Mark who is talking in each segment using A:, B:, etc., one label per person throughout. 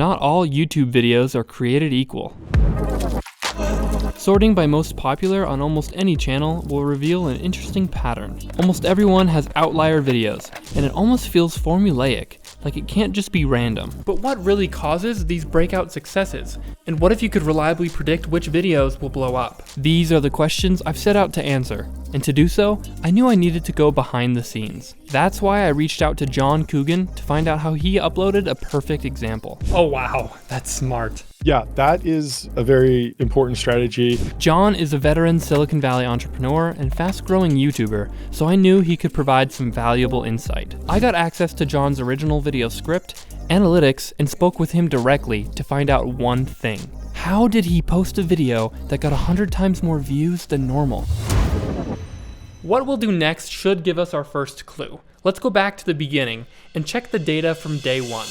A: Not all YouTube videos are created equal. Sorting by most popular on almost any channel will reveal an interesting pattern. Almost everyone has outlier videos, and it almost feels formulaic, like it can't just be random. But what really causes these breakout successes? And what if you could reliably predict which videos will blow up? These are the questions I've set out to answer, and to do so, I knew I needed to go behind the scenes. That's why I reached out to Coogan to find out how he uploaded a perfect example. Oh wow, that's smart.
B: Yeah, that is a very important strategy.
A: John is a veteran Silicon Valley entrepreneur and fast-growing YouTuber, so I knew he could provide some valuable insight. I got access to John's original video script, analytics, and spoke with him directly to find out one thing. How did he post a video that got 100 times more views than normal? What we'll do next should give us our first clue. Let's go back to the beginning and check the data from day one.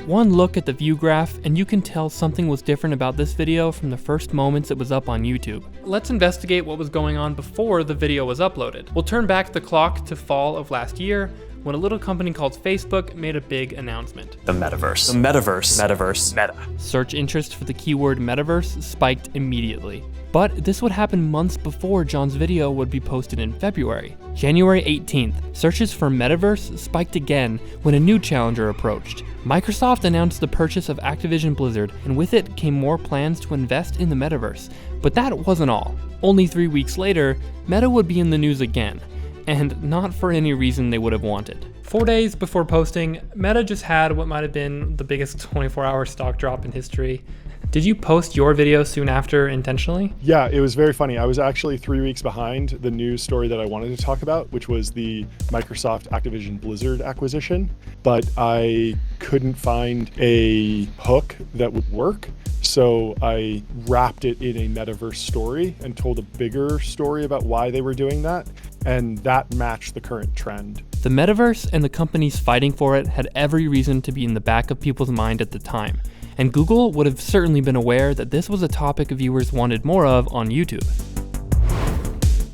A: One look at the view graph and you can tell something was different about this video from the first moments it was up on YouTube. Let's investigate what was going on before the video was uploaded. We'll turn back the clock to fall of last year when a little company called Facebook made a big announcement.
C: The metaverse. The metaverse. Metaverse. Meta.
A: Search interest for the keyword metaverse spiked immediately. But this would happen months before John's video would be posted in February. January 18th, searches for metaverse spiked again when a new challenger approached. Microsoft announced the purchase of Activision Blizzard, and with it came more plans to invest in the metaverse. But that wasn't all. Only 3 weeks later, Meta would be in the news again, and not for any reason they would have wanted. 4 days before posting, Meta just had what might have been the biggest 24-hour stock drop in history. Did you post your video soon after intentionally?
B: Yeah, it was very funny. I was actually 3 weeks behind the news story that I wanted to talk about, which was the Microsoft Activision Blizzard acquisition, but I couldn't find a hook that would work. So I wrapped it in a metaverse story and told a bigger story about why they were doing that, and that matched the current trend.
A: The metaverse and the companies fighting for it had every reason to be in the back of people's mind at the time, and Google would have certainly been aware that this was a topic viewers wanted more of on YouTube.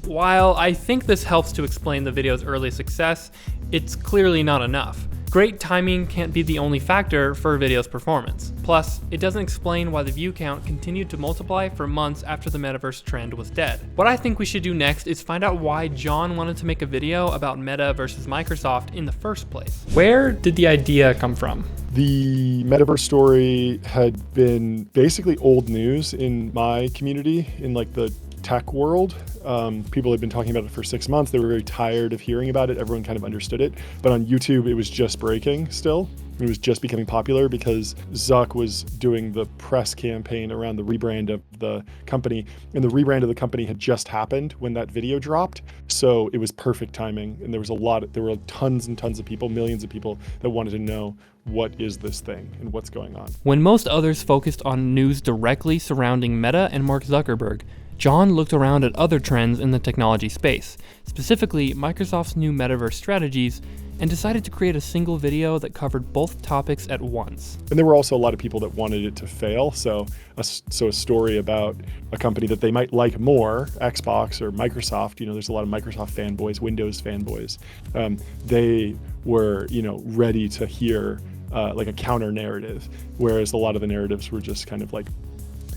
A: While I think this helps to explain the video's early success, it's clearly not enough. Great timing can't be the only factor for a video's performance. Plus, it doesn't explain why the view count continued to multiply for months after the metaverse trend was dead. What I think we should do next is find out why John wanted to make a video about Meta versus Microsoft in the first place. Where did the idea come from?
B: The metaverse story had been basically old news in my community, in like the tech world. People had been talking about it for 6 months. They were very tired of hearing about it. Everyone kind of understood it. But on YouTube, it was just breaking still. It was just becoming popular because Zuck was doing the press campaign around the rebrand of the company. And the rebrand of the company had just happened when that video dropped. So it was perfect timing. And there were tons and tons of people, millions of people that wanted to know, what is this thing and what's going on?
A: When most others focused on news directly surrounding Meta and Mark Zuckerberg, John looked around at other trends in the technology space, specifically Microsoft's new metaverse strategies, and decided to create a single video that covered both topics at once.
B: And there were also a lot of people that wanted it to fail, so a story about a company that they might like more, Xbox or Microsoft, there's a lot of Microsoft fanboys, Windows fanboys. They were, ready to hear like a counter narrative, whereas a lot of the narratives were just kind of like,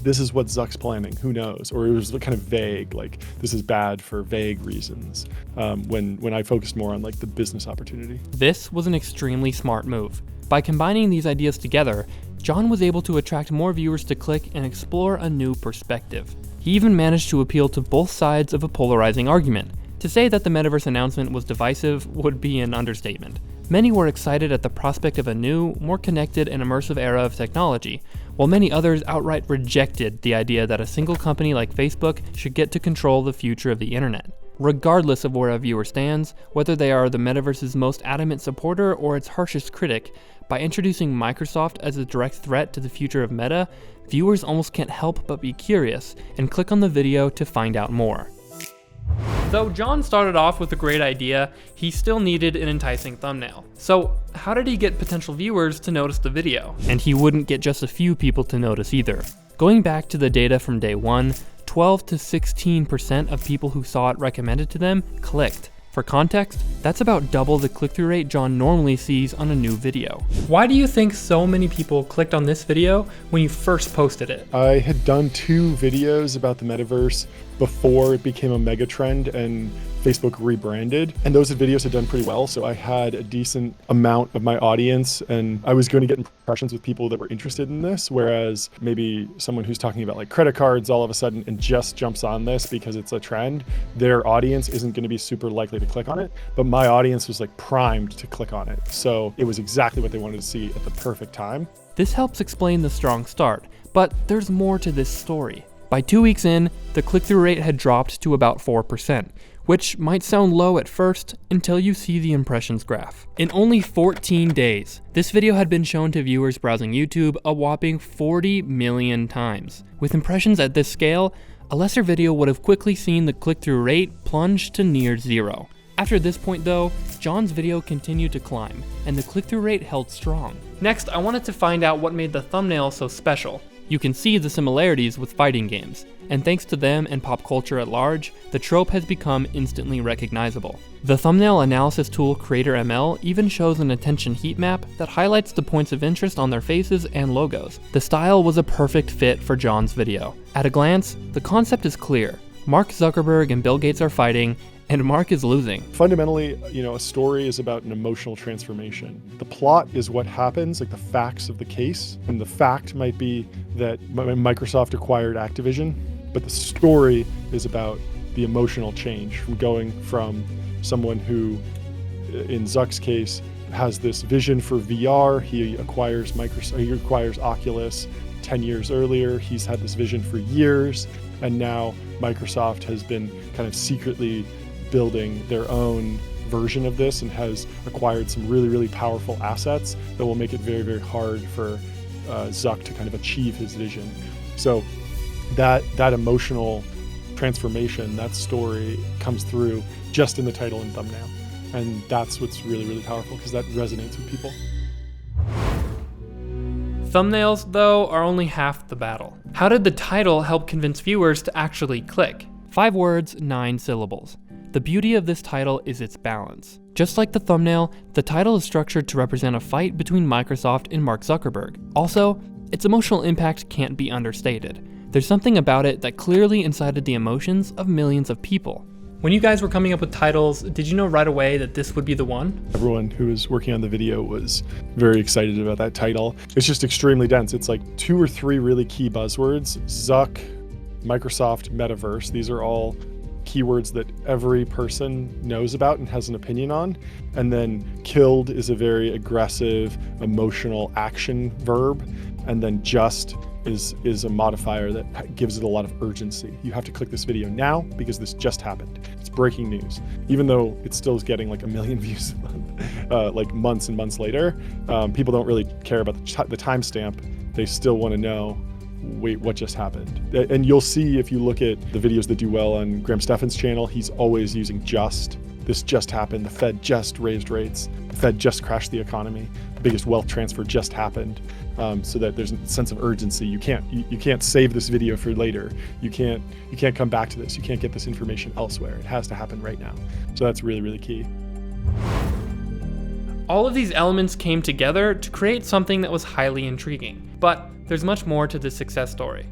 B: this is what Zuck's planning, who knows? Or it was kind of vague, like this is bad for vague reasons, when I focused more on like the business opportunity.
A: This was an extremely smart move. By combining these ideas together, John was able to attract more viewers to click and explore a new perspective. He even managed to appeal to both sides of a polarizing argument. To say that the metaverse announcement was divisive would be an understatement. Many were excited at the prospect of a new, more connected and immersive era of technology, while many others outright rejected the idea that a single company like Facebook should get to control the future of the internet. Regardless of where a viewer stands, whether they are the metaverse's most adamant supporter or its harshest critic, by introducing Microsoft as a direct threat to the future of Meta, viewers almost can't help but be curious and click on the video to find out more. Though John started off with a great idea, he still needed an enticing thumbnail. So how did he get potential viewers to notice the video? And he wouldn't get just a few people to notice either. Going back to the data from day one, 12 to 16% of people who saw it recommended to them clicked. For context, that's about double the click-through rate John normally sees on a new video. Why do you think so many people clicked on this video when you first posted it?
B: I had done 2 videos about the metaverse before it became a mega trend and Facebook rebranded, and those videos had done pretty well, so I had a decent amount of my audience, and I was going to get impressions with people that were interested in this, whereas maybe someone who's talking about like credit cards all of a sudden and just jumps on this because it's a trend, their audience isn't going to be super likely to click on it, but my audience was like primed to click on it, so it was exactly what they wanted to see at the perfect time.
A: This helps explain the strong start, but there's more to this story. By 2 weeks in, the click-through rate had dropped to about 4%, which might sound low at first until you see the impressions graph. In only 14 days, this video had been shown to viewers browsing YouTube a whopping 40 million times. With impressions at this scale, a lesser video would have quickly seen the click-through rate plunge to near 0. After this point though, John's video continued to climb, and the click-through rate held strong. Next, I wanted to find out what made the thumbnail so special. You can see the similarities with fighting games, and thanks to them and pop culture at large, the trope has become instantly recognizable. The thumbnail analysis tool CreatorML even shows an attention heat map that highlights the points of interest on their faces and logos. The style was a perfect fit for John's video. At a glance, the concept is clear. Mark Zuckerberg and Bill Gates are fighting, and Mark is losing.
B: Fundamentally, a story is about an emotional transformation. The plot is what happens, like the facts of the case, and the fact might be that Microsoft acquired Activision, but the story is about the emotional change from going from someone who, in Zuck's case, has this vision for VR. He acquires Oculus 10 years earlier. He's had this vision for years, and now Microsoft has been kind of secretly building their own version of this and has acquired some really, really powerful assets that will make it very, very hard for Zuck to kind of achieve his vision. So that emotional transformation, that story comes through just in the title and thumbnail. And that's what's really, really powerful because that resonates with people.
A: Thumbnails, though, are only half the battle. How did the title help convince viewers to actually click? 5 words, 9 syllables. The beauty of this title is its balance. Just like the thumbnail, the title is structured to represent a fight between Microsoft and Mark Zuckerberg. Also, its emotional impact can't be understated. There's something about it that clearly incited the emotions of millions of people. When you guys were coming up with titles, did you know right away that this would be the one?
B: Everyone who was working on the video was very excited about that title. It's just extremely dense. It's like 2 or 3 really key buzzwords. Zuck, Microsoft, Metaverse. These are all keywords that every person knows about and has an opinion on. And then killed is a very aggressive, emotional action verb. And then just is a modifier that gives it a lot of urgency. You have to click this video now because this just happened. It's breaking news. Even though it still is getting like 1 million views a month, like months and months later, people don't really care about the timestamp. They still want to know, wait, what just happened? And you'll see if you look at the videos that do well on Graham Stephan's channel, he's always using just. This just happened. The Fed just raised rates. The Fed just crashed the economy. The biggest wealth transfer just happened. So that there's a sense of urgency. You can't save this video for later. You can't come back to this. You can't get this information elsewhere. It has to happen right now. So that's really, really key.
A: All of these elements came together to create something that was highly intriguing. But there's much more to this success story.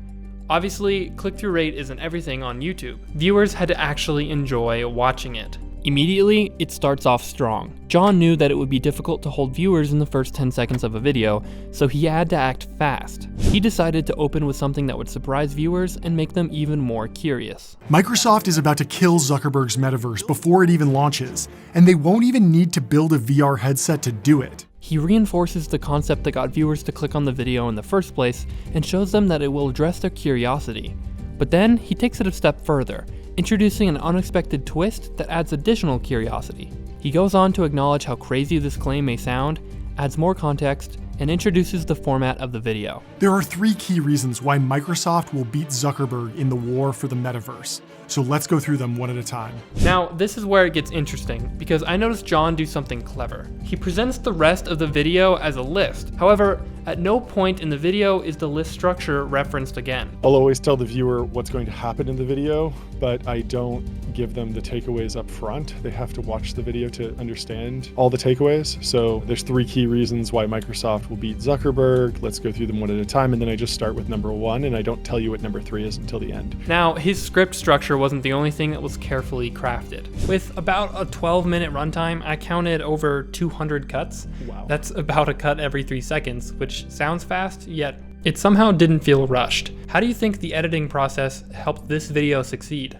A: Obviously, click-through rate isn't everything on YouTube. Viewers had to actually enjoy watching it. Immediately, it starts off strong. John knew that it would be difficult to hold viewers in the first 10 seconds of a video, so he had to act fast. He decided to open with something that would surprise viewers and make them even more curious.
D: Microsoft is about to kill Zuckerberg's metaverse before it even launches, and they won't even need to build a VR headset to do it.
A: He reinforces the concept that got viewers to click on the video in the first place and shows them that it will address their curiosity. But then he takes it a step further, introducing an unexpected twist that adds additional curiosity. He goes on to acknowledge how crazy this claim may sound, adds more context, and introduces the format of the video.
D: There are 3 key reasons why Microsoft will beat Zuckerberg in the war for the metaverse. So let's go through them one at a time.
A: Now, this is where it gets interesting, because I noticed John do something clever. He presents the rest of the video as a list. However, At no point in the video is the list structure referenced again.
B: I'll always tell the viewer what's going to happen in the video, but I don't give them the takeaways up front. They have to watch the video to understand all the takeaways. So there's 3 key reasons why Microsoft will beat Zuckerberg. Let's go through them one at a time, and then I just start with number 1, and I don't tell you what number 3 is until the end.
A: Now, his script structure wasn't the only thing that was carefully crafted. With about a 12-minute runtime, I counted over 200 cuts.
B: Wow.
A: That's about a cut every 3 seconds, which sounds fast, yet it somehow didn't feel rushed. How do you think the editing process helped this video succeed?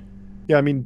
B: Yeah, I mean,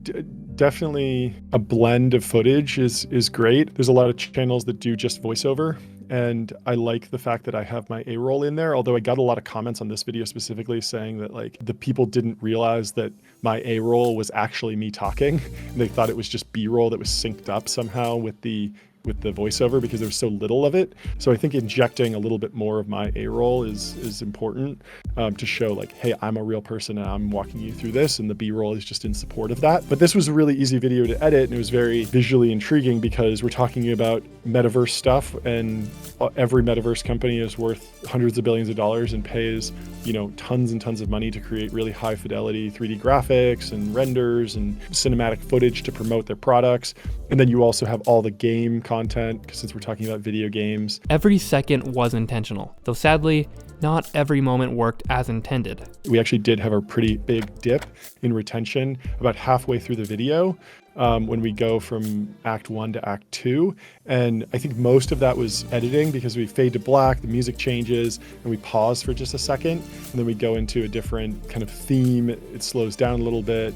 B: definitely a blend of footage is great. There's a lot of channels that do just voiceover, and I like the fact that I have my A-roll in there, although I got a lot of comments on this video specifically saying that like the people didn't realize that my A-roll was actually me talking. They thought it was just B-roll that was synced up somehow with the voiceover because there's so little of it. So I think injecting a little bit more of my A-roll is important to show like, hey, I'm a real person and I'm walking you through this, and the B-roll is just in support of that. But this was a really easy video to edit, and it was very visually intriguing because we're talking about metaverse stuff, and every metaverse company is worth hundreds of billions of dollars and pays, you know, tons and tons of money to create really high fidelity 3D graphics and renders and cinematic footage to promote their products. And then you also have all the game content, since we're talking about video games.
A: Every second was intentional, though sadly, not every moment worked as intended.
B: We actually did have a pretty big dip in retention about halfway through the video when we go from Act 1 to Act 2. And I think most of that was editing because we fade to black, the music changes, and we pause for just a second. And then we go into a different kind of theme. It slows down a little bit.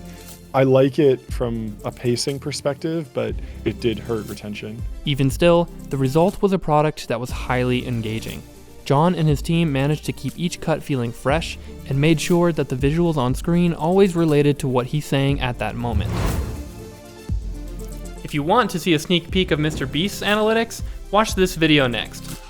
B: I like it from a pacing perspective, but it did hurt retention.
A: Even still, the result was a product that was highly engaging. John and his team managed to keep each cut feeling fresh and made sure that the visuals on screen always related to what he's saying at that moment. If you want to see a sneak peek of Mr. Beast's analytics, watch this video next.